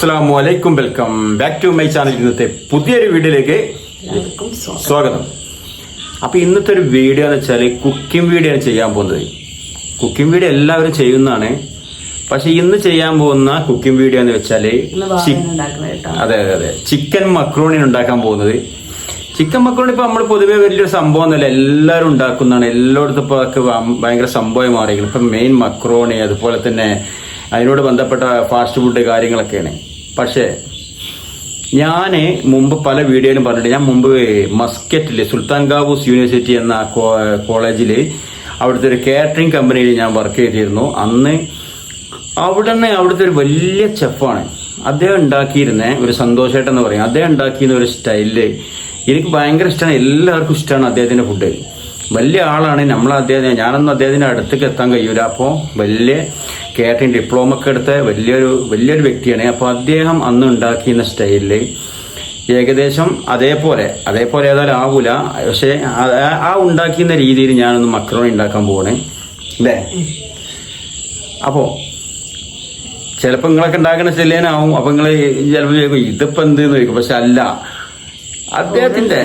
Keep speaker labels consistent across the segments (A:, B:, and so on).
A: അസ്സലാമു അലൈക്കും, welcome back to my channel. ഇന്നത്തെ പുതിയൊരു വീഡിയോയിലേക്ക് സ്വാഗതം. അപ്പൊ ഇന്നത്തെ ഒരു വീഡിയോ എന്ന് വെച്ചാൽ കുക്കിംഗ് വീഡിയോ ആണ് ചെയ്യാൻ പോകുന്നത്. കുക്കിംഗ് വീഡിയോ എല്ലാവരും ചെയ്യുന്നതാണ്, പക്ഷെ ഇന്ന് ചെയ്യാൻ പോകുന്ന കുക്കിംഗ് വീഡിയോ എന്ന് വെച്ചാല് അതെ അതെ അതെ ചിക്കൻ മക്രോണി ഉണ്ടാക്കാൻ പോകുന്നത്. ചിക്കൻ മക്രോണി ഇപ്പൊ നമ്മൾ പൊതുവെ വലിയൊരു സംഭവം ഒന്നുമല്ല, എല്ലാവരും ഉണ്ടാക്കുന്നതാണ്. എല്ലായിടത്തും ഇപ്പൊ ഭയങ്കര സംഭവമായി മാറിയിരിക്കുന്നു. ഇപ്പൊ മെയിൻ മക്രോണി, അതുപോലെ തന്നെ അതിനോട് ബന്ധപ്പെട്ട ഫാസ്റ്റ് ഫുഡ് കാര്യങ്ങളൊക്കെയാണ്. പക്ഷേ ഞാൻ മുമ്പ് പല വീഡിയോയിലും പറഞ്ഞിട്ട്, ഞാൻ മുമ്പ് മസ്കറ്റില് സുൽത്താൻ ഖാബൂസ് യൂണിവേഴ്സിറ്റി എന്ന കോളേജിൽ അവിടുത്തെ ഒരു കാറ്ററിംഗ് കമ്പനിയിൽ ഞാൻ വർക്ക് ചെയ്തിരുന്നു. അന്ന് അവിടുത്തെ ഒരു വലിയ ചെഫാണ് അദ്ദേഹം ഉണ്ടാക്കിയിരുന്ന ഒരു സന്തോഷേട്ടൻ എന്ന് പറയും. അദ്ദേഹം ഉണ്ടാക്കിയിരുന്ന ഒരു സ്റ്റൈലില് എനിക്ക് ഭയങ്കര ഇഷ്ടമാണ്, എല്ലാവർക്കും ഇഷ്ടമാണ് അദ്ദേഹത്തിന്റെ ഫുഡ്. വലിയ ആളാണ്. ഞാനൊന്നും അദ്ദേഹത്തിന്റെ അടുത്തേക്ക് എത്താൻ കഴിയൂല. അപ്പോൾ വലിയ കാറ്ററിംഗ് ഡിപ്ലോമ ഒക്കെ എടുത്ത വലിയൊരു വ്യക്തിയാണ്. അപ്പോൾ അദ്ദേഹം അന്ന് ഉണ്ടാക്കിയിരുന്ന സ്റ്റൈലില് ഏകദേശം അതേപോലെ ഏതായാലും ആവൂല, പക്ഷെ ആ ഉണ്ടാക്കിയിരുന്ന രീതിയിൽ ഞാനൊന്ന് മക്രോണി ഉണ്ടാക്കാൻ പോകണേ അല്ലേ. അപ്പോ ചിലപ്പോൾ നിങ്ങളൊക്കെ ഉണ്ടാക്കുന്ന സ്റ്റൈലിനാവും. അപ്പൊ നിങ്ങൾ ചിലപ്പോൾ ചോദിക്കും ഇതിപ്പോ എന്ത് ചോദിക്കും. പക്ഷെ അല്ല, അദ്ദേഹത്തിന്റെ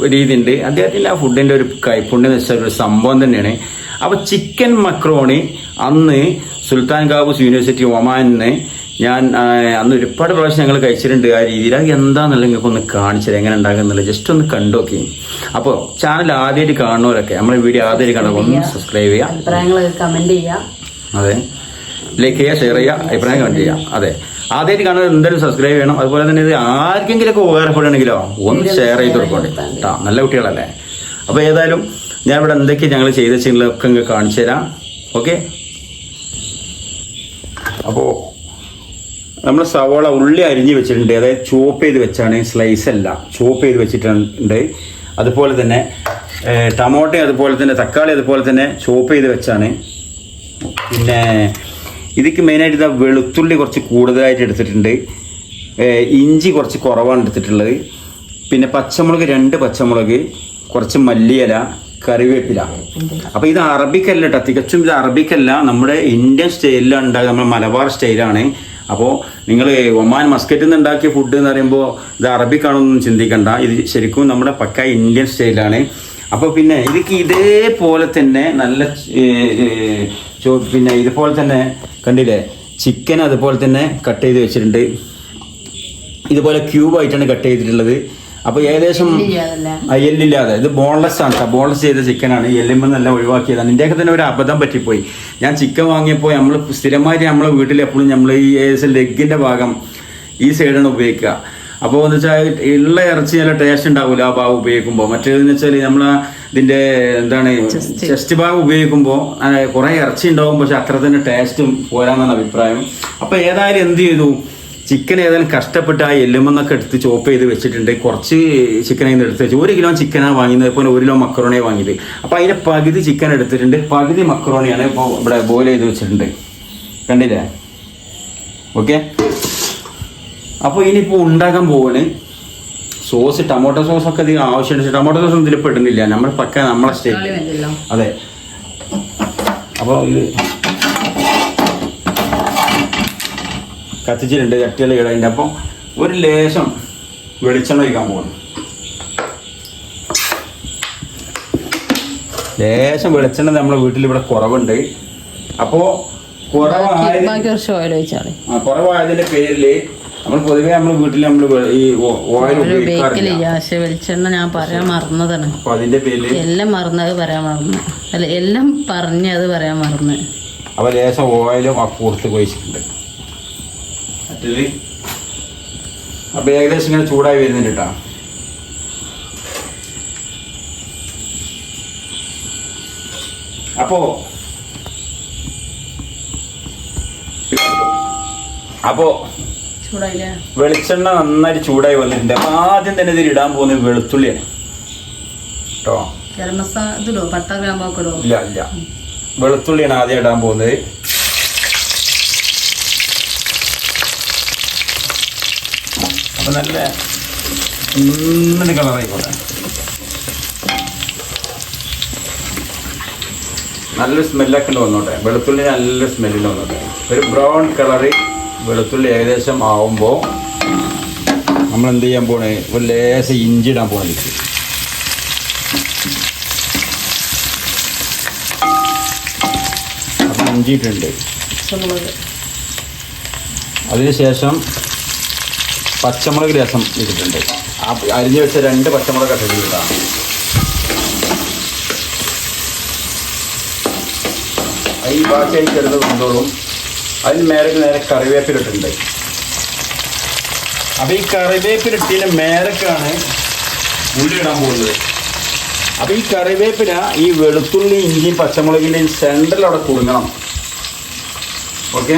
A: ഒരു രീതി ഉണ്ട്. അദ്ദേഹത്തിന്റെ ആ ഫുഡിന്റെ ഒരു കൈപ്പുണ്യം എന്ന് വെച്ചാൽ ഒരു സംഭവം തന്നെയാണ്. അപ്പൊ ചിക്കൻ മക്രോണി അന്ന് സുൽത്താൻ ഖാബൂസ് യൂണിവേഴ്സിറ്റി ഒമാനിന്ന് ഞാൻ അന്ന് ഒരുപാട് പ്രാവശ്യം ഞങ്ങൾ കഴിച്ചിട്ടുണ്ട്. ആ രീതിയിൽ അത് എന്താണെന്നുള്ള നിങ്ങൾക്ക് ഒന്ന് കാണിച്ചത് എങ്ങനെ ഉണ്ടാക്കുന്നില്ല, ജസ്റ്റ് ഒന്ന് കണ്ടോക്കി. അപ്പോൾ ചാനൽ ആദ്യമായിട്ട് കാണുന്നവരൊക്കെ നമ്മളെ വീഡിയോ ആദ്യമായിട്ട് കാണുമ്പോൾ ഒന്ന് സബ്സ്ക്രൈബ് ചെയ്യുക,
B: അഭിപ്രായങ്ങൾ കമന്റ് ചെയ്യുക,
A: അതെ ലൈക്ക് ചെയ്യുക, ഷെയർ ചെയ്യുക, അഭിപ്രായം കമന്റ് ചെയ്യുക. അതെ, ആദ്യമായിട്ട് കാണുന്നത് എന്തായാലും സബ്സ്ക്രൈബ് ചെയ്യണം. അതുപോലെ തന്നെ ഇത് ആർക്കെങ്കിലും ഒക്കെ ഉപകാരപ്പെടുകയാണെങ്കിലോ ഒന്ന് ഷെയർ ചെയ്ത് കൊടുക്കണ്ടേ കേട്ടോ, നല്ല കുട്ടികളല്ലേ. അപ്പോൾ ഏതായാലും ഞാൻ ഇവിടെ എന്തൊക്കെയാണ് ഞങ്ങൾ ചെയ്ത ചെയ്യുന്നതൊക്കെ ഇങ്ങ് കാണിച്ചു തരാം. ഓക്കെ, അപ്പോൾ നമ്മൾ സവോള ഉള്ളി അരിഞ്ഞ് വെച്ചിട്ടുണ്ട്, അതായത് ചോപ്പ് ചെയ്ത് വെച്ചാണ്, സ്ലൈസ് അല്ല, ചോപ്പ് ചെയ്ത് വെച്ചിട്ടുണ്ട്. അതുപോലെ തന്നെ ടൊമാറ്റോ, അതുപോലെ തന്നെ തക്കാളി, അതുപോലെ തന്നെ ചോപ്പ് ചെയ്ത് വെച്ചാണ്. പിന്നെ ഇതിക്ക് മെയിനായിട്ട് ഇതാ വെളുത്തുള്ളി കുറച്ച് കൂടുതലായിട്ട് എടുത്തിട്ടുണ്ട്, ഇഞ്ചി കുറച്ച് കുറവാണ് എടുത്തിട്ടുള്ളത്, പിന്നെ പച്ചമുളക് 2 പച്ചമുളക്, കുറച്ച് മല്ലിയില, കറിവേപ്പില. അപ്പോൾ ഇത് അറബിക്കല്ല കേട്ടോ, തികച്ചും ഇത് അറബിക്കല്ല, നമ്മുടെ ഇന്ത്യൻ സ്റ്റൈലിലാണ് ഉണ്ടാകുക, നമ്മുടെ മലബാർ സ്റ്റൈലാണ്. അപ്പോൾ നിങ്ങൾ ഒമാൻ മസ്കറ്റിൽ നിന്ന് ഉണ്ടാക്കിയ ഫുഡ് എന്ന് പറയുമ്പോൾ ഇത് അറബിക്കാണൊന്നും ചിന്തിക്കണ്ട, ഇത് ശരിക്കും നമ്മുടെ പക്ക ഇന്ത്യൻ സ്റ്റൈലാണ്. അപ്പോൾ പിന്നെ ഇതിക്ക് ഇതേപോലെ തന്നെ നല്ല പിന്നെ ഇതുപോലെ തന്നെ കണ്ടില്ലേ ചിക്കൻ അതുപോലെ തന്നെ കട്ട് ചെയ്ത് വെച്ചിട്ടുണ്ട്. ഇതുപോലെ ക്യൂബായിട്ടാണ് കട്ട് ചെയ്തിട്ടുള്ളത്. അപ്പോൾ ഏകദേശം എല്ലില്ലാതെ, ഇത് ബോൺലെസ് ആണ്, ബോൺലെസ് ചെയ്ത ചിക്കനാണ്, എല്ലുമ്പോൾ നല്ല ഒഴിവാക്കിയതാണ്. ഇതിൻ്റെയൊക്കെ തന്നെ ഒരു അബദ്ധം പറ്റിപ്പോയി. ഞാൻ ചിക്കൻ വാങ്ങിയപ്പോൾ നമ്മൾ സ്ഥിരമായിട്ട് നമ്മളെ വീട്ടിൽ എപ്പോഴും നമ്മൾ ഈ ഏകദേശം ലെഗിൻ്റെ ഭാഗം ഈ സൈഡാണ് ഉപയോഗിക്കുക. അപ്പോൾ എന്ന് വെച്ചാൽ ഉള്ള ഇറച്ചി നല്ല ടേസ്റ്റ് ഉണ്ടാവില്ല ആ ഭാഗം ഉപയോഗിക്കുമ്പോൾ. മറ്റേതെന്ന് വെച്ചാൽ നമ്മൾ ഇതിൻ്റെ എന്താണ് ചെസ്റ്റ് ഭാഗം ഉപയോഗിക്കുമ്പോൾ കുറേ ഇറച്ചി ഉണ്ടാവും, പക്ഷെ അത്ര തന്നെ ടേസ്റ്റും പോരാന്നാണ് അഭിപ്രായം. അപ്പോൾ ഏതായാലും എന്ത് ചെയ്തു, ചിക്കൻ ഏതായാലും കഷ്ടപ്പെട്ട് ആ എല്ലുമെന്നൊക്കെ എടുത്ത് ചോപ്പ് ചെയ്ത് വെച്ചിട്ടുണ്ട്. കുറച്ച് ചിക്കനിൽ നിന്ന് എടുത്ത് വെച്ചു. 1 കിലോ ചിക്കനാണ് വാങ്ങിയത്, പോലെ 1 കിലോ മക്രോണിയാണ് വാങ്ങിയത്. അപ്പോൾ അതിൻ്റെ പകുതി ചിക്കൻ എടുത്തിട്ടുണ്ട്, പകുതി മക്രോണിയാണ് ഇപ്പോൾ ഇവിടെ ബോയിൽ ചെയ്ത് വെച്ചിട്ടുണ്ട്, കണ്ടില്ലേ. ഓക്കെ, അപ്പോൾ ഇനിയിപ്പോൾ ഉണ്ടാക്കാൻ പോവാണ്. സോസ് ടൊമാറ്റോ സോസൊക്കെ അധികം ആവശ്യമുണ്ട്. ടൊമാറ്റോ സോസ് ഇതിൽ പെടുന്നില്ല, നമ്മൾ പക്ക നമ്മളെ സ്റ്റേറ്റ്. അതെ, അപ്പോൾ ഇത് കത്തിച്ചിട്ടുണ്ട്, ചട്ടിയിൽ ഇടേണ്ട. അപ്പോൾ ഒരു ലേശം വെളിച്ചെണ്ണ ഒഴിക്കാൻ പോകണം. ലേശം വെളിച്ചെണ്ണ നമ്മളെ വീട്ടിൽ ഇവിടെ കുറവുണ്ട്. അപ്പോൾ കുറവായതിന്റെ പേരില് നമ്മൾ പൊതുവെ നമ്മുടെ വീട്ടിൽ നമ്മൾ ഈ ഓയിൽ ഉപയോഗിക്കാറില്ല.
B: വെളിച്ചെണ്ണ ഞാൻ പറയാൻ മറന്നതാണ്.
A: അപ്പൊ അതിന്റെ പേരില്
B: എല്ലാം മറന്നത് പറയാൻ മറന്നു, അല്ല എല്ലാം പറഞ്ഞത് പറയാൻ മറന്ന്.
A: അപ്പൊ ലേശം ഓയിലും കൊടുത്ത് കഴിച്ചിട്ടുണ്ട്. അപ്പൊ ഏകദേശം ഇങ്ങനെ ചൂടായി വരുന്നുണ്ട് കേട്ടോ. അപ്പോ വെളിച്ചെണ്ണ നന്നായിട്ട് ചൂടായി വന്നിട്ടുണ്ട്. അപ്പൊ ആദ്യം തന്നെ ഇതിൽ ഇടാൻ പോകുന്നത് വെളുത്തുള്ളിയാണ് കേട്ടോ. ഇല്ല ഇല്ല, വെളുത്തുള്ളിയാണ് ആദ്യം ഇടാൻ പോകുന്നത്. അപ്പൊ നല്ല കളറായിക്കോട്ടെ, നല്ലൊരു സ്മെല്ലൊക്കെ ഉണ്ട് വന്നോട്ടെ. വെളുത്തുള്ളി നല്ല സ്മെല്ലിൽ വന്നോട്ടെ. ഒരു ബ്രൗൺ കളറ് വെളുത്തുള്ളി ഏകദേശം ആവുമ്പോൾ നമ്മൾ എന്ത് ചെയ്യാൻ പോണേ, ഒരു ലേശം ഇഞ്ചി ഇടാൻ പോകണം. അപ്പം ഇഞ്ചി ഇട്ടിട്ടുണ്ട്. അതിനുശേഷം പച്ചമുളക് രസം ഇട്ടിട്ടുണ്ട്. അരിഞ്ഞു വെച്ച 2 പച്ചമുളക് ഇട്ടിട്ടുള്ളതാണ്. ഈ ബാക്കി കിടന്ന് കൊണ്ടോളും. അതിന് നേരെ കറിവേപ്പിലിട്ടുണ്ട്. അപ്പം ഈ കറിവേപ്പിലിട്ടതിന് മേലക്കാണ് ഉള്ളി ഇടാൻ പോകുന്നത്. അപ്പം ഈ കറിവേപ്പില ഈ വെളുത്തുള്ളി ഇഞ്ചി പച്ചമുളകിൻ്റെ സെൻറ്ററിൽ അവിടെ കുടുങ്ങണം. ഓക്കെ.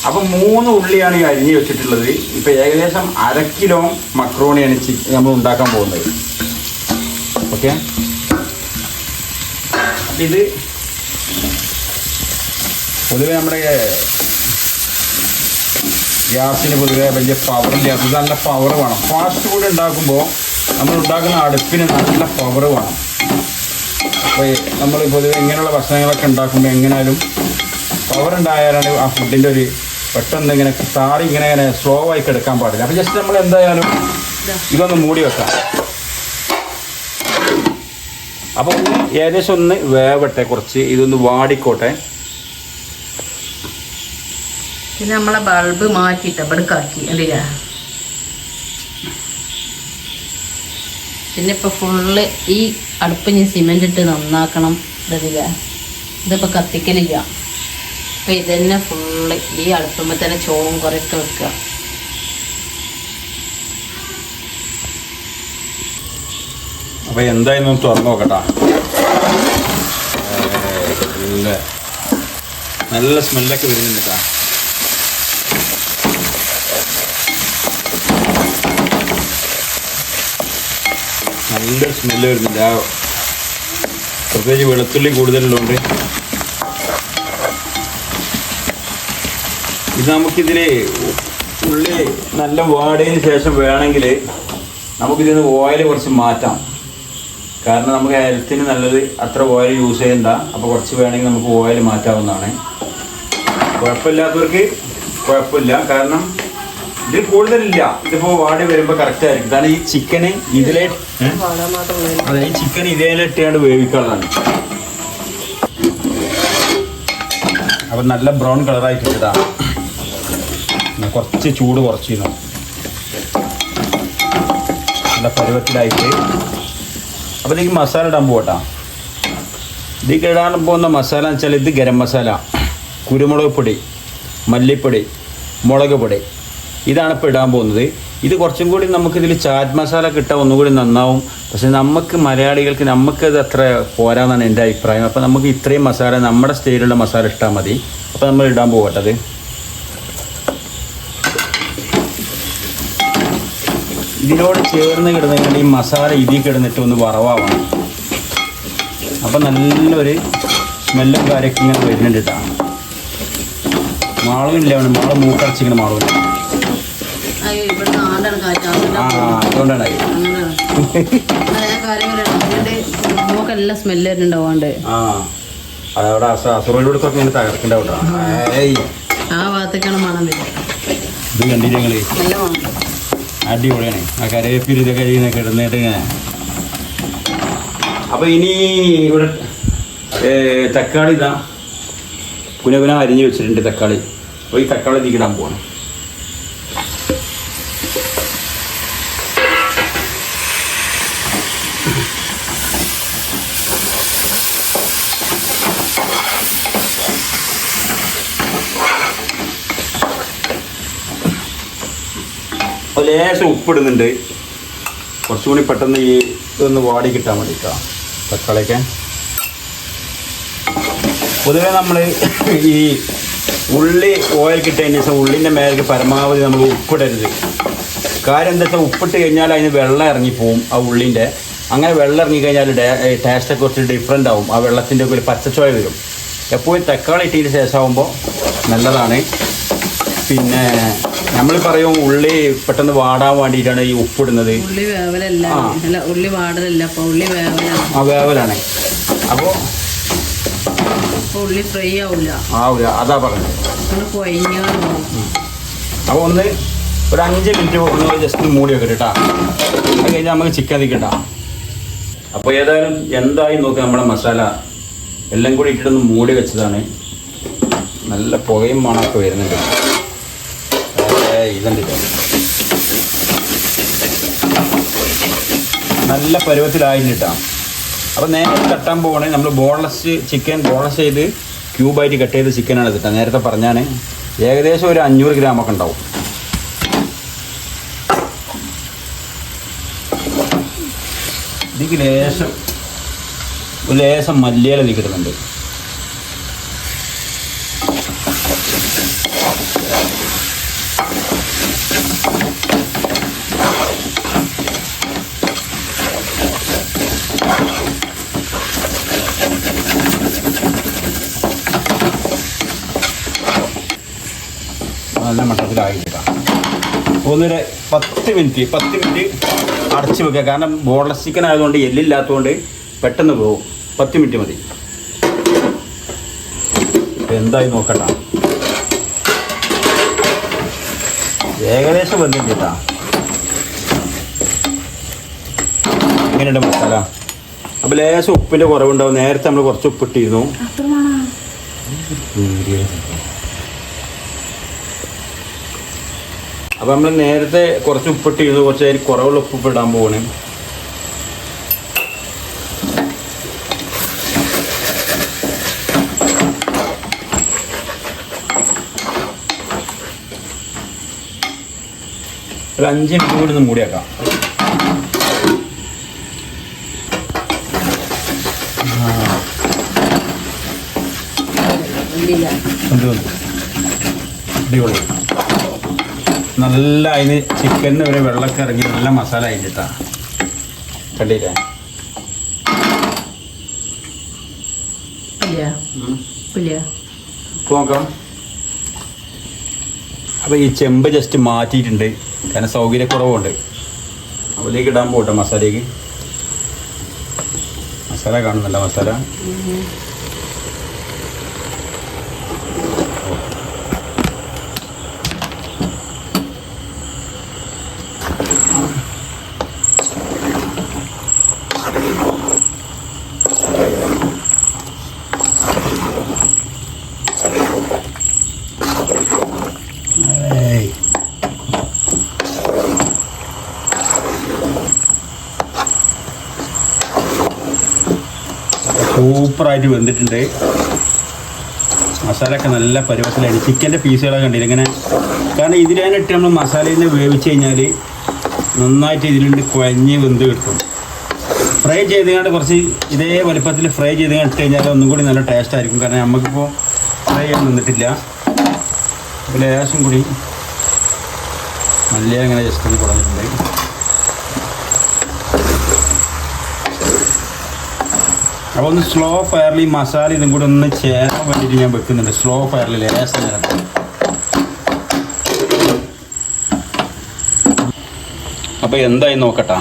A: അപ്പം 3 ഉള്ളിയാണ് ഈ അരിഞ്ഞ് വെച്ചിട്ടുള്ളത്. ഇപ്പം ഏകദേശം 1/2 കിലോ മക്രോണിയാണ് നമ്മൾ ഉണ്ടാക്കാൻ പോകുന്നത്. ഓക്കെ. ഇത് പൊതുവെ നമ്മുടെ ഗ്യാസിന് പൊതുവെ വലിയ പവറില്ല. ഇത് നല്ല പവർ വേണം. ഫാസ്റ്റ് ഫുഡ് ഉണ്ടാക്കുമ്പോൾ നമ്മൾ ഉണ്ടാക്കുന്ന അടുപ്പിന് നല്ല പവർ വേണം. അപ്പോൾ നമ്മൾ പൊതുവെ ഇങ്ങനെയുള്ള ഭക്ഷണങ്ങളൊക്കെ ഉണ്ടാക്കുമ്പോൾ എങ്ങനെയാലും പവർ ഉണ്ടായാലാണ് ആ ഫുഡിൻ്റെ ഒരു പെട്ടെന്ന് ഇങ്ങനെ താറി ഇങ്ങനെ സ്ലോ ആയി കിടക്കാൻ പാടില്ല. അപ്പോൾ ജസ്റ്റ് നമ്മൾ എന്തായാലും ഇതൊന്ന് മൂടി വെക്കാം. അപ്പോൾ ഏകദേശം ഒന്ന് വേവട്ടെ, കുറച്ച് ഇതൊന്ന് വാടിക്കോട്ടെ.
B: പിന്നെ നമ്മളെ ബൾബ് മാറ്റിയിട്ട് ഇവിടേക്കാക്കി അല്ലേ. പിന്നെ ഇപ്പോൾ ഫുള്ള് ഈ അടുപ്പ് ഞാൻ സിമെൻ്റ് ഇട്ട് നന്നാക്കണം. ഇതിപ്പോൾ കത്തിക്കലില്ല. അപ്പോൾ ഇതന്നെ ഫുള്ള് ഈ അടുപ്പുമ്പോൾ തന്നെ ചോറും കുറേയൊക്കെ വെക്കുക.
A: അപ്പോൾ എന്തായാലും തുറന്നു നോക്കട്ടാ. നല്ല സ്മെല്ലൊക്കെ വരുന്നുണ്ട് കേട്ടോ. നല്ല സ്മെല്ല് വരുന്നില്ല. പ്രത്യേകിച്ച് വെളുത്തുള്ളി കൂടുതലുള്ളതുകൊണ്ട്. ഇത് നമുക്കിതിൽ ഉള്ളി നല്ല വാടിയതിന് ശേഷം വേണമെങ്കിൽ നമുക്കിതിന് ഓയിൽ കുറച്ച് മാറ്റാം. കാരണം നമുക്ക് ഹെൽത്തിന് നല്ലത് അത്ര ഓയിൽ യൂസ് ചെയ്യണ്ട. അപ്പോൾ കുറച്ച് വേണമെങ്കിൽ നമുക്ക് ഓയിൽ മാറ്റാവുന്നതാണ്. കുഴപ്പമില്ലാത്തവർക്ക് കുഴപ്പമില്ല. കാരണം ഇതിൽ കൂടുതലില്ല. ഇതിപ്പോൾ വാടി വരുമ്പോൾ കറക്റ്റ് ആയിരിക്കും. കാരണം ഈ ചിക്കന് ഇതിലെ അതെ ഈ ചിക്കൻ ഇതേലിട്ടാണ്ട് വേവിക്കാനുള്ളതാണ്. അപ്പം നല്ല ബ്രൗൺ കളറായിട്ടിട്ടാ. കുറച്ച് ചൂട് കുറച്ചിരുന്നു. നല്ല പരുവത്തിലായിട്ട്. അപ്പോൾ ഇതിലേക്ക് മസാല ഇടാൻ പോകട്ടാ. ഇതിലേക്ക് ഇടാൻ പോകുന്ന മസാല എന്ന് വെച്ചാൽ ഇത് ഗരം മസാല, കുരുമുളക് പൊടി, മല്ലിപ്പൊടി, മുളക് പൊടി, ഇതാണ് ഇപ്പോൾ ഇടാൻ പോകുന്നത്. ഇത് കുറച്ചും കൂടി നമുക്കിതിൽ ചാറ്റ് മസാല കിട്ടാൻ ഒന്നുകൂടി നന്നാവും. പക്ഷെ നമുക്ക് മലയാളികൾക്ക് നമുക്കത് അത്ര പോരാന്നാണ് എൻ്റെ അഭിപ്രായം. അപ്പോൾ നമുക്ക് ഇത്രയും മസാല നമ്മുടെ സ്റ്റൈലുള്ള മസാല ഇട്ടാൽ മതി. അപ്പോൾ നമ്മൾ ഇടാൻ പോകട്ടത്. ഇതിനോട് ചേർന്ന് കിടന്നിട്ട് ഈ മസാല ഇതിൽ കിടന്നിട്ട് ഒന്ന് വറവാവണം. അപ്പം നല്ലൊരു സ്മെല്ലും കാര്യമൊക്കെ ഇങ്ങനെ വരുന്നുണ്ട് കേട്ടോ. മാളുമില്ല, മാള് മൂക്കടച്ചിങ്ങനെ മാളുമില്ല. അതുകൊണ്ടാണ്
B: നമുക്കെല്ലാം സ്മെല്ല് വരുന്നുണ്ടാവാണ്ട്.
A: അതവിടെ അസുറയിലൂടെ ഇങ്ങനെ തകർക്കണ്ടാവട്ടോ.
B: ആ ഭാഗത്തേക്കാണ് മണം വരിക.
A: ഇത് കണ്ടില്ല ഞങ്ങള് അടിപൊളിയാണ്. ആ കറിവേപ്പില ഇതൊക്കെ ഇങ്ങനെ കിടന്നിട്ട് ഇങ്ങനെ. അപ്പൊ ഇനി ഇവിടെ തക്കാളി ഇതാ പുനഃ അരിഞ്ഞു വെച്ചിട്ടുണ്ട് തക്കാളി. അപ്പോൾ ഈ തക്കാളി തീക്കിടാൻ പോകണം. അപ്പോൾ ലേശം ഉപ്പിടുന്നുണ്ട്. കുറച്ചുകൂടി പെട്ടെന്ന് ഈ ഇതൊന്ന് വാടി കിട്ടാൻ വേണ്ടിയിട്ടാ തക്കാളിയൊക്കെ. പൊതുവെ നമ്മൾ ഈ ഉള്ളി ഓയിൽ കിട്ടിയതിന് ശേഷം ഉള്ളിൻ്റെ മേലേക്ക് പരമാവധി നമ്മൾ ഉപ്പിടരുത്. കാര്യം എന്താ വെച്ചാൽ ഉപ്പിട്ട് കഴിഞ്ഞാൽ അതിന് വെള്ളം ഇറങ്ങിപ്പോവും ആ ഉള്ളിൻ്റെ. അങ്ങനെ വെള്ളം ഇറങ്ങിക്കഴിഞ്ഞാൽ ടേസ്റ്റൊക്കെ കുറച്ച് ഡിഫറെൻ്റ് ആവും. ആ വെള്ളത്തിൻ്റെ ഒക്കെ ഒരു പച്ചച്ചോയ വരും. എപ്പോഴും തക്കാളി ഇട്ടതിന് ശേഷമാകുമ്പോൾ നല്ലതാണ്. പിന്നെ നമ്മൾ പറയും ഉള്ളി പെട്ടെന്ന് വാടാൻ വേണ്ടിയിട്ടാണ് ഈ ഉപ്പിടുന്നത്.
B: ഉള്ളി വേവലല്ല, ഉള്ളി വാടലല്ല, അപ്പോൾ ഉള്ളി വേവലാണ്.
A: ആ വേവലാണ്. അപ്പോൾ
B: ഉള്ളി ഫ്രൈ ആവില്ല.
A: ആവില്ല, അതാ പറഞ്ഞത്. അപ്പോൾ ഒന്ന് ഒരു 5 മിനിറ്റ് ഒന്ന് ജസ്റ്റ് മൂടി വെക്കട്ടെ കേട്ടോ. അത് കഴിഞ്ഞാൽ നമുക്ക് ചിക്കൻ അതിക്കിട്ടാം. അപ്പോൾ ഏതായാലും എന്തായി നോക്കുക, നമ്മുടെ മസാല എല്ലാം കൂടി ഇട്ടിട്ടൊന്ന് മൂടി വെച്ചതാണ്. നല്ല പുകയും മണമൊക്കെ വരുന്നുണ്ട്. ഇതുണ്ട് നല്ല പരുവത്തിലായിട്ടാ. അപ്പോൾ നേരെ കട്ടാൻ പോകണമെങ്കിൽ നമ്മൾ ബോൺലെസ് ചിക്കൻ ബോൺലെസ് ചെയ്ത് ക്യൂബായിട്ട് കട്ട് ചെയ്ത ചിക്കനാണ് കിട്ടുക. നേരത്തെ പറഞ്ഞാൽ ഏകദേശം ഒരു 500 ഗ്രാമൊക്കെ ഉണ്ടാവും. ഇതിക്ക് ലേശം മല്ലിയില ഇതിൽ കിട്ടുന്നുണ്ട്. നല്ല മട്ടത്തിലായിട്ടാണ്. ഒന്നൊരു 10 മിനിറ്റ് അടച്ച് വെക്കുക. കാരണം ബോൺലെസ് ചിക്കൻ ആയതുകൊണ്ട് എല്ലില്ലാത്തതുകൊണ്ട് പെട്ടെന്ന് പോകും. 10 മിനിറ്റ് മതി. ഇപ്പം എന്തായി നോക്കട്ടാ. ഏകദേശം വന്നിട്ട് കേട്ടാ. ഇങ്ങനെയുണ്ട് മസാല. അപ്പോൾ ലേശം ഉപ്പിൻ്റെ കുറവുണ്ടാവും. നേരത്തെ നമ്മൾ കുറച്ച് ഉപ്പിട്ടിരുന്നു. അപ്പോൾ നമ്മൾ നേരത്തെ കുറച്ച് ഉപ്പിട്ടിരുന്നു. കുറച്ച് അതിന് കുറവുള്ള ഉപ്പ് ഇടാൻ പോവാണ്. ഒരു 5 മിനിറ്റ് കൂടി ഒന്ന് മൂടിയാക്കാം. അടിപൊളി. നല്ല അതിന് ചിക്കനിന് വരെ വെള്ളമൊക്കെ ഇറങ്ങി നല്ല മസാല ആയിട്ടാ. കണ്ടില്ലേ? നോക്കാം. അപ്പോൾ ഈ ചെമ്പ് ജസ്റ്റ് മാറ്റിയിട്ടുണ്ട്. കാരണം സൗകര്യക്കുറവുണ്ട്. അതിലേക്ക് ഇടാൻ പോട്ടെ മസാലയ്ക്ക്. മസാല കാണുന്നുണ്ടോ? മസാല സൂപ്പറായിട്ട് വെന്തിട്ടുണ്ട്. മസാലയൊക്കെ നല്ല പരുവത്തിലാണ്. ചിക്കൻ്റെ പീസുകളൊക്കെ കണ്ടില്ല ഇങ്ങനെ. കാരണം ഇതിനായിട്ട് നമ്മൾ മസാലയിൽ നിന്ന് വേവിച്ച് കഴിഞ്ഞാൽ നന്നായിട്ട് ഇതിലുണ്ട് കുഴഞ്ഞ് വെന്ത് കിട്ടും. ഫ്രൈ ചെയ്തുകൊണ്ട് കുറച്ച് ഇതേ വലുപ്പത്തിൽ ഫ്രൈ ചെയ്ത് ഇട്ട് കഴിഞ്ഞാൽ ഒന്നും കൂടി നല്ല ടേസ്റ്റ് ആയിരിക്കും. കാരണം നമുക്കിപ്പോൾ ഫ്രൈ ചെയ്യാൻ നിന്നിട്ടില്ല. അപ്പോൾ ലേശം കൂടി നല്ല ഇങ്ങനെ ജസ്റ്റ് ഒന്ന് കുറഞ്ഞിട്ടുണ്ട്. അപ്പോൾ ഒന്ന് സ്ലോ ഫയറിൽ ഈ മസാല ഇതും കൂടി ഒന്ന് ചേരാൻ വേണ്ടിയിട്ട് ഞാൻ വെക്കുന്നുണ്ട്. സ്ലോ ഫയറിൽ ലേശം നേരം. അപ്പോൾ എന്തായി നോക്കട്ടാ.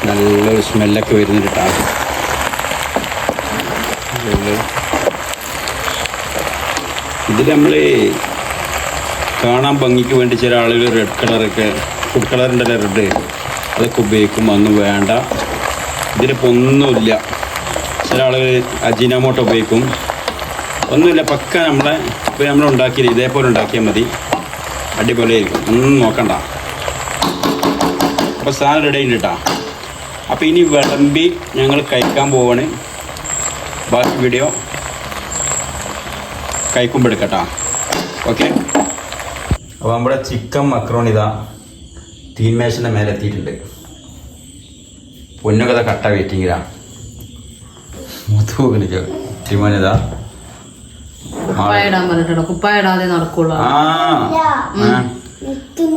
A: നല്ലൊരു സ്മെല്ലൊക്കെ വരുന്നുണ്ട് കേട്ടോ. ഇതിൽ നമ്മൾ കാണാൻ ഭംഗിക്ക് വേണ്ടി ചില ആളുകൾ റെഡ് കളറൊക്കെ ഫുഡ് കളറുണ്ടല്ലോ റെഡ്, അതൊക്കെ ഉപയോഗിക്കും. ഒന്നും വേണ്ട. ഇതിലിപ്പോൾ ഒന്നുമില്ല. ചില ആളുകൾ അജിനോമോട്ടോ ഉപയോഗിക്കും. ഒന്നുമില്ല. പക്ക നമ്മളെ ഇപ്പോൾ നമ്മൾ ഉണ്ടാക്കിയില്ല ഇതേപോലെ ഉണ്ടാക്കിയാൽ മതി. അടിപൊളിയായിരിക്കും. ഒന്നും നോക്കണ്ട. അപ്പോൾ സാധനം റെഡി ഉണ്ട് കേട്ടോ. അപ്പോൾ ഇനി വിളമ്പി ഞങ്ങൾ കഴിക്കാൻ പോവാണ്. ബാക്കി വീഡിയോ കഴിക്കുമ്പോൾ എടുക്കട്ടോ. ഓക്കെ. അപ്പോൾ നമ്മുടെ ചിക്കൻ മക്രോണി ഇതാ തീന്മേശൻ്റെ മേലെ എത്തിയിട്ടുണ്ട്. പൊന്നുകഥ കട്ട വെയിറ്റിങ്ങിലാ. മുത്തുപോകുന്നില്ല തിരുമോനിതാ.
B: കുപ്പായിടാതെ നടക്കുള്ളൂ.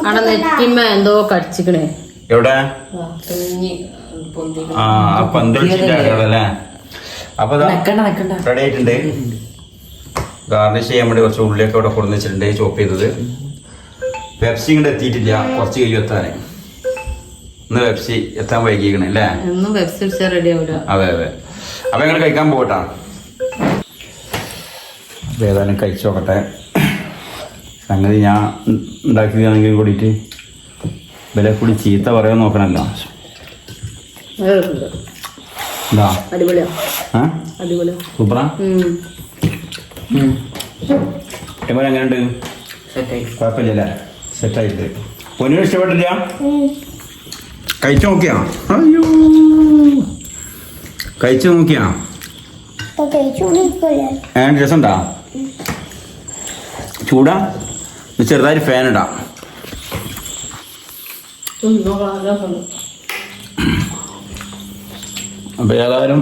B: അവിടെ നെറ്റിമ്മ എന്തോ കടിച്ചിക്കണേ.
A: എവിടെ? പന്തല്ലേ. അപ്പൊ റെഡി ആയിട്ടുണ്ട്. ഗാർണിഷ് ചെയ്യാൻ വേണ്ടി കുറച്ച് ഉള്ളിയൊക്കെ ഇവിടെ കൊടുന്ന് വെച്ചിട്ടുണ്ട്, ചോപ്പ് ചെയ്തത്. പെപ്സി ഇങ്ങോട്ട് എത്തിയിട്ടില്ല, കുറച്ച് കഴിയും എത്താൻ. ഇന്ന് പെപ്സി എത്താൻ വൈകിക്കണേ അല്ലേ?
B: എന്നും പെപ്സി കുടിച്ചാൽ റെഡി ആവില്ല.
A: അതെ അപ്പൊ ഞങ്ങൾ കഴിക്കാൻ പോകട്ടാ. അപ്പൊ ഏതായാലും കഴിച്ചു നോക്കട്ടെ. സംഗതി ഞാൻ ഉണ്ടാക്കിയതാണെങ്കിൽ കൂടിയിട്ട് വില കൂടി ചീത്ത പറയാൻ നോക്കണല്ലോ. എന്താ
B: അടിപൊളിയാ,
A: ആ
B: അടിപൊളിയാ,
A: സൂപ്പറാ. എങ്ങനെ എങ്ങനെയുണ്ട്? കുഴപ്പമില്ലല്ലേ? സെറ്റായിട്ട്. പൊന്നിനും ഇഷ്ടപ്പെട്ടില്ല? കഴിച്ചു നോക്കിയാ? അയ്യോ, കഴിച്ചു നോക്കിയാ? രസമുണ്ടാ? ചൂടാ? ചെറുതായിട്ട് ഫാൻ ഇടാം. അപ്പൊ ഏതായാലും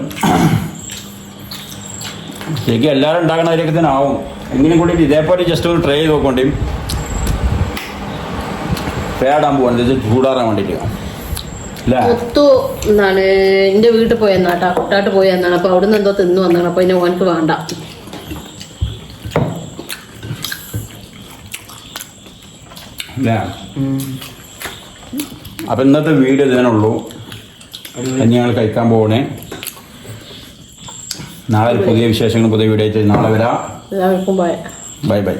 A: ശരിക്കും എല്ലാവരും ഉണ്ടാക്കണ അതിലേക്ക് തന്നെ ആവും. എങ്കിലും കൂടി ഇതേപോലെ ജസ്റ്റ് ഒന്ന് ട്രൈ ചെയ്ത് നോക്കണ്ടേ. ഫേടാൻ പോകണ്ട, ചൂടാറാൻ വേണ്ടിയിട്ട് അല്ലേ?
B: ഒത്തു എന്താണ് എൻ്റെ വീട്ടിൽ പോയെന്നാട്ടാ, കുട്ടാട്ട് പോയെന്നാണ്. അപ്പൊ അവിടുന്ന് എന്തോ തിന്നു വന്നാണ്. അപ്പൊ അതിന് ഓനക്ക് വേണ്ട.
A: അല്ലേ? അപ്പൊ ഇന്നത്തെ വീഡിയോ ഇതിനുള്ളൂ. ഇനി ഞങ്ങൾ കഴിക്കാൻ പോകണേ. നാളെ പുതിയ വിശേഷങ്ങൾ, പുതിയ വീഡിയോ ആയിട്ട് നാളെ വരാം.
B: എല്ലാവർക്കും ബൈ.
A: Bye bye.